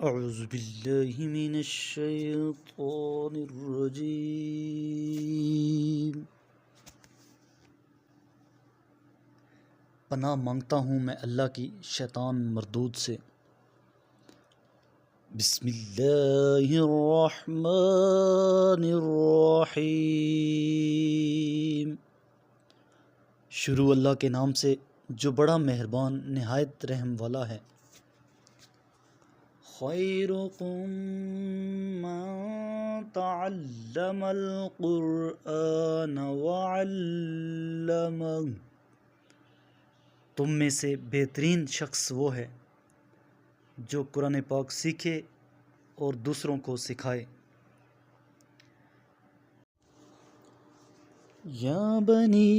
اعوذ باللہ من الشیطان الرجیم۔ پناہ مانگتا ہوں میں اللہ کی شیطان مردود سے۔ بسم اللہ الرحمن الرحیم۔ شروع اللہ کے نام سے جو بڑا مہربان نہایت رحم والا ہے۔ خیرکم من تعلم القرآن وعلمہ، تم میں سے بہترین شخص وہ ہے جو قرآن پاک سیکھے اور دوسروں کو سکھائے۔ یا بنی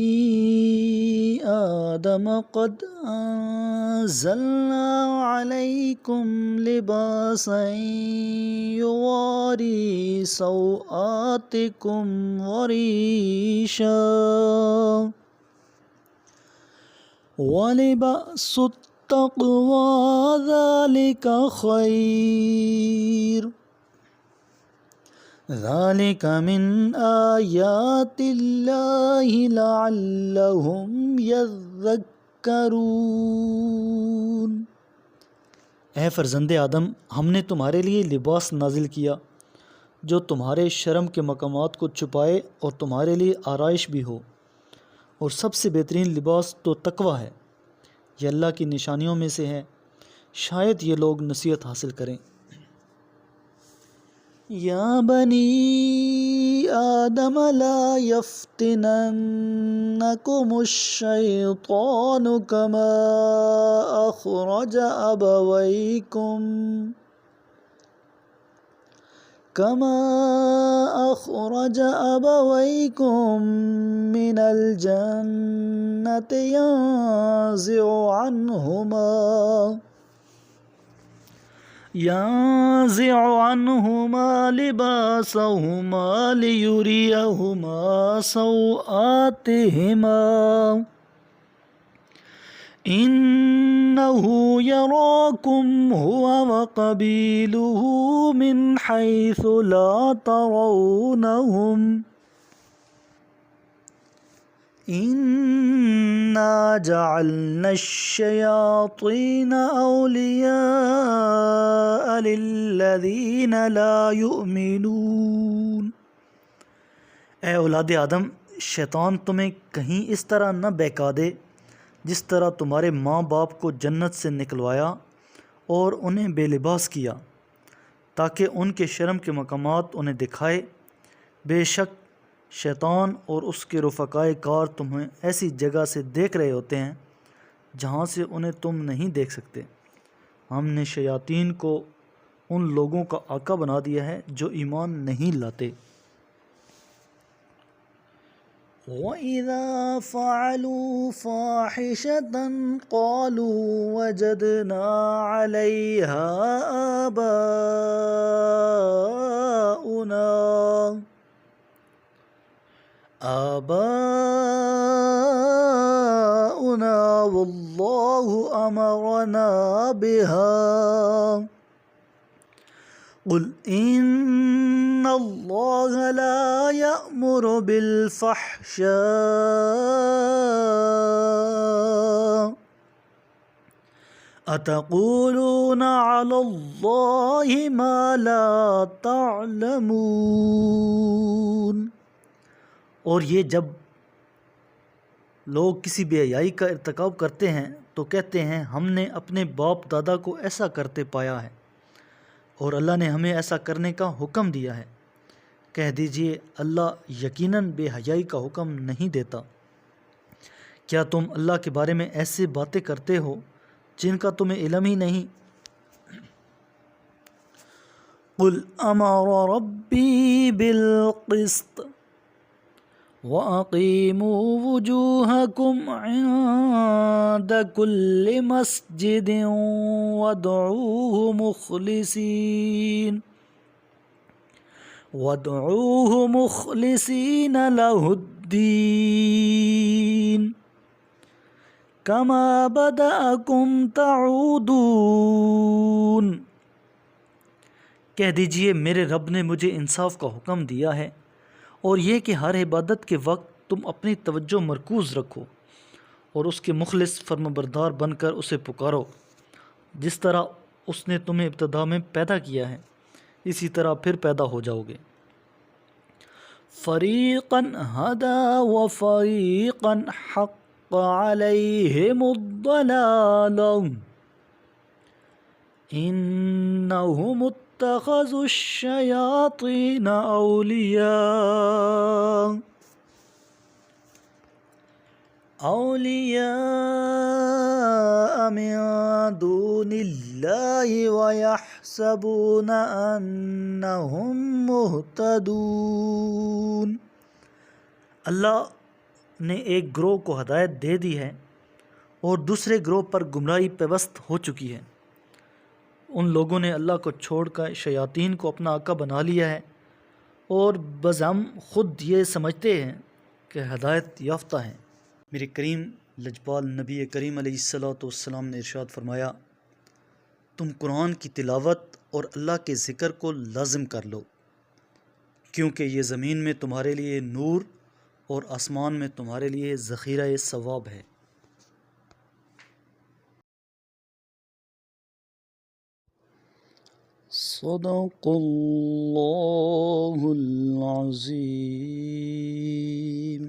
آدم قد انزلنا علیکم لباسا یواری سوآتکم وریشا ولباس التقوی ذلک خیر، ذلک من آیات اللہ لعلہم یذکرون۔ اے فرزند آدم، ہم نے تمہارے لیے لباس نازل کیا جو تمہارے شرم کے مقامات کو چھپائے اور تمہارے لیے آرائش بھی ہو، اور سب سے بہترین لباس تو تقوی ہے۔ یہ اللہ کی نشانیوں میں سے ہے، شاید یہ لوگ نصیحت حاصل کریں۔ یا بنی آدم لا یفتننکم الشیطان اخرج ابویکم من الجنة ينزع عنهما لباسهما ليريهما سوآتهما إنه يراكم هو وقبيله من حيث لا ترونهم إنا جعلنا الشياطين أولياء للذين لا يؤمنون۔ اے اولاد آدم، شیطان تمہیں کہیں اس طرح نہ بہکا دے جس طرح تمہارے ماں باپ کو جنت سے نکلوایا اور انہیں بے لباس کیا تاکہ ان کے شرم کے مقامات انہیں دکھائے۔ بے شک شیطان اور اس کے رفقائے کار تمہیں ایسی جگہ سے دیکھ رہے ہوتے ہیں جہاں سے انہیں تم نہیں دیکھ سکتے۔ ہم نے شیاطین کو ان لوگوں کا آقا بنا دیا ہے جو ایمان نہیں لاتے۔ وَإِذَا فَعَلُوا فَاحِشَةً قَالُوا وَجَدْنَا عَلَيْهَا آباؤنا والله أمرنا بها قل إن الله لا يأمر بالفحشاء أتقولون على الله ما لا تعلمون۔ اور یہ جب لوگ کسی بے حیائی کا ارتکاب کرتے ہیں تو کہتے ہیں ہم نے اپنے باپ دادا کو ایسا کرتے پایا ہے اور اللہ نے ہمیں ایسا کرنے کا حکم دیا ہے۔ کہہ دیجئے اللہ یقیناً بے حیائی کا حکم نہیں دیتا۔ کیا تم اللہ کے بارے میں ایسے باتیں کرتے ہو جن کا تمہیں علم ہی نہیں؟ قل امر ربی بالقسط وَأَقِيمُوا وُجُوهَكُمْ عِندَ كُلِّ مَسْجِدٍ وَادْعُوهُ مُخْلِصِينَ لَهُ الدِّينَ كَمَا بَدَأَكُمْ تَعُودُونَ۔ کہہ دیجئے میرے رب نے مجھے انصاف کا حکم دیا ہے، اور یہ کہ ہر عبادت کے وقت تم اپنی توجہ مرکوز رکھو اور اس کے مخلص فرمانبردار بن کر اسے پکارو، جس طرح اس نے تمہیں ابتدا میں پیدا کیا ہے اسی طرح پھر پیدا ہو جاؤ گے۔ فریقاً ہدا و فریقاً حق علیہم الضلالہ انہم اتخذوا الشیاطین اولیاء من دون اللہ ویحسبون انہم مہتدون۔ اللہ نے ایک گروہ کو ہدایت دے دی ہے اور دوسرے گروہ پر گمراہی پیوست ہو چکی ہے۔ ان لوگوں نے اللہ کو چھوڑ کر شیاطین کو اپنا آقا بنا لیا ہے اور بزعم خود یہ سمجھتے ہیں کہ ہدایت یافتہ ہیں۔ میرے کریم لجپال نبی کریم علیہ السلام نے ارشاد فرمایا، تم قرآن کی تلاوت اور اللہ کے ذکر کو لازم کر لو، کیونکہ یہ زمین میں تمہارے لیے نور اور آسمان میں تمہارے لیے ذخیرہ ثواب ہے۔ صدق اللہ العظیم۔